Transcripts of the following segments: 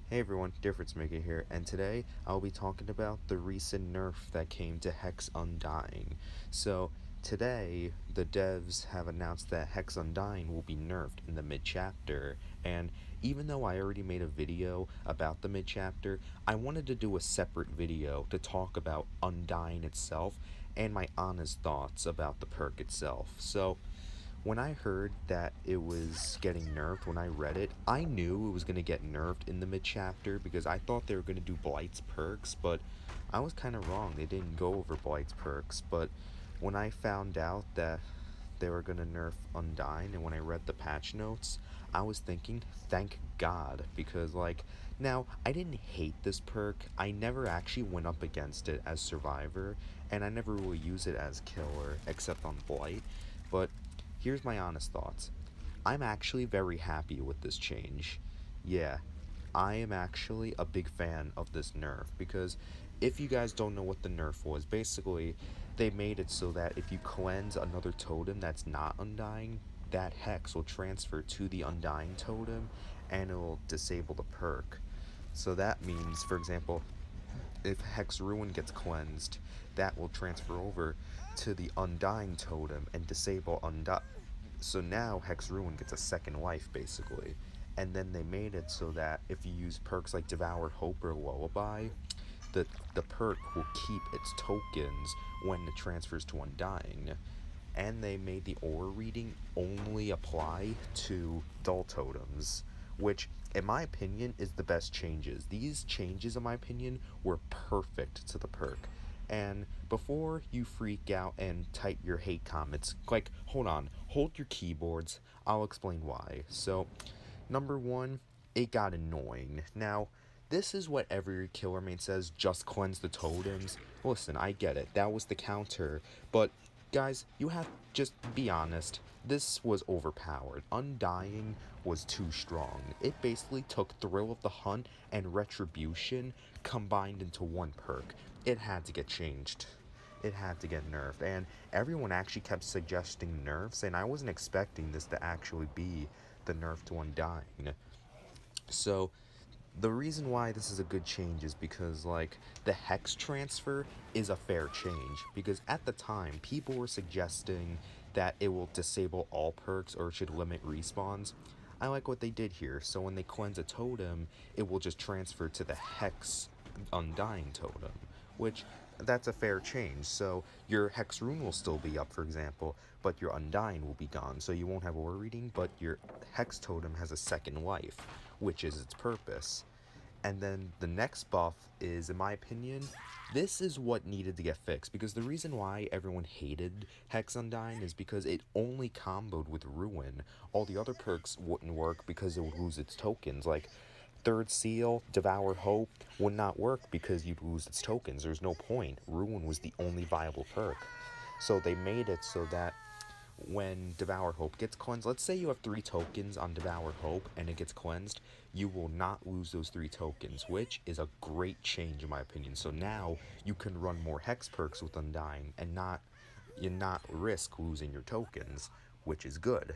Hey everyone, Difference Maker here, and today I'll be talking about the recent nerf that came to Hex Undying. So, today the devs have announced that Hex Undying will be nerfed in the mid-chapter, and even though I already made a video about the mid-chapter, I wanted to do a separate video to talk about Undying itself and my honest thoughts about the perk itself. So, when I heard that it was getting nerfed, when I read it, I knew it was going to get nerfed in the mid chapter because I thought they were going to do Blight's perks, but I was kind of wrong. They didn't go over Blight's perks, but when I found out that they were going to nerf Undying, and when I read the patch notes, I was thinking, thank God, because, now, I didn't hate this perk. I never actually went up against it as Survivor, and I never will use it as Killer, except on Blight, but here's my honest thoughts. I'm actually very happy with this change. Yeah, I am actually a big fan of this nerf because if you guys don't know what the nerf was, basically they made it so that if you cleanse another totem that's not Undying, that hex will transfer to the Undying totem and it will disable the perk. So that means, for example, if Hex Ruin gets cleansed, that will transfer over to the Undying totem and disable Undying. So now Hex Ruin gets a second life, basically. And then they made it so that if you use perks like Devour Hope or Lullaby, the perk will keep its tokens when it transfers to Undying. And they made the aura reading only apply to dull totems, which, in my opinion, is the best changes. These changes, in my opinion, were perfect to the perk. And before you freak out and type your hate comments, hold on, hold your keyboards, I'll explain why. So, number one, it got annoying. Now, this is what every killer main says, just cleanse the totems. Listen, I get it, that was the counter, but guys, you have just be honest. This was overpowered. Undying was too strong. It basically took Thrill of the Hunt and Retribution combined into one perk. It had to get changed. It had to get nerfed. And everyone actually kept suggesting nerfs, and I wasn't expecting this to actually be the nerf to Undying. So, the reason why this is a good change is because, the hex transfer is a fair change. Because at the time, people were suggesting that it will disable all perks or it should limit respawns. I like what they did here. So when they cleanse a totem, it will just transfer to the hex Undying totem, which that's a fair change. So your hex rune will still be up, for example, but your Undying will be gone. So you won't have aura reading, but your hex totem has a second life, which is its purpose. And then the next buff is, in my opinion, this is what needed to get fixed. Because the reason why everyone hated Hex Undying is because it only comboed with Ruin. All the other perks wouldn't work because it would lose its tokens. Like Third Seal, Devour Hope would not work because you'd lose its tokens. There's no point. Ruin was the only viable perk. So they made it so that when Devour Hope gets cleansed, let's say you have 3 tokens on Devour Hope and it gets cleansed, you will not lose those 3 tokens, which is a great change in my opinion. So now you can run more Hex perks with Undying and not risk losing your tokens, which is good.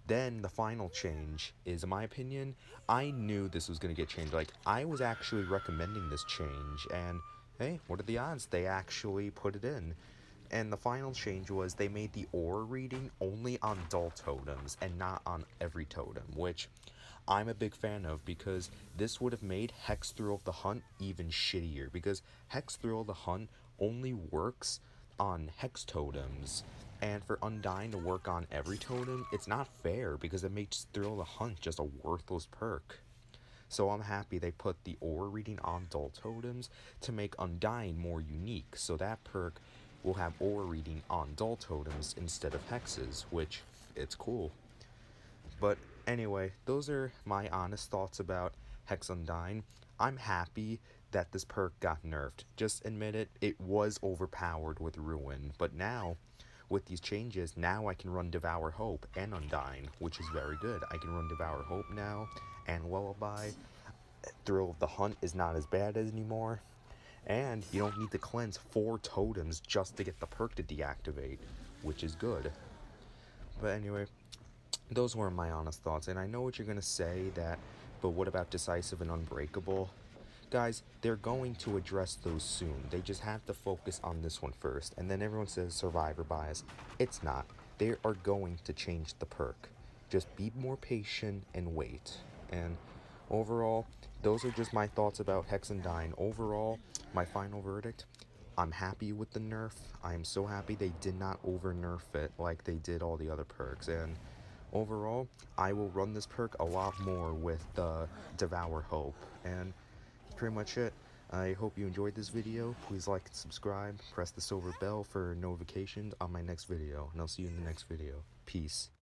Then the final change is, in my opinion, I knew this was going to get changed. I was actually recommending this change, and hey, what are the odds? They actually put it in. And the final change was they made the aura reading only on dull totems and not on every totem, which I'm a big fan of because this would have made Hex Thrill of the Hunt even shittier, because Hex Thrill of the Hunt only works on hex totems, and for Undying to work on every totem, it's not fair because it makes Thrill of the Hunt just a worthless perk. So I'm happy they put the aura reading on dull totems to make Undying more unique, so that perk will have aura reading on dull totems instead of hexes, which it's cool. But anyway, those are my honest thoughts about Hex Undying. I'm happy that this perk got nerfed. Just admit it, it was overpowered with Ruin. But now, with these changes, now I can run Devour Hope and Undying, which is very good. I can run Devour Hope now, and Lullaby. Thrill of the Hunt is not as bad as anymore. And you don't need to cleanse 4 totems just to get the perk to deactivate, which is good. But anyway, those were my honest thoughts, and I know what you're going to say, that But what about Decisive and Unbreakable? Guys, they're going to address those soon. They just have to focus on this one first. And then everyone says survivor bias. It's not. They are going to change the perk. Just be more patient and wait. And overall, those are just my thoughts about Hex Undying. Overall, my final verdict, I'm happy with the nerf. I am so happy they did not over nerf it like they did all the other perks. And overall, I will run this perk a lot more with the Devour Hope. And pretty much it. I hope you enjoyed this video. Please like and subscribe. Press the silver bell for notifications on my next video. And I'll see you in the next video. Peace.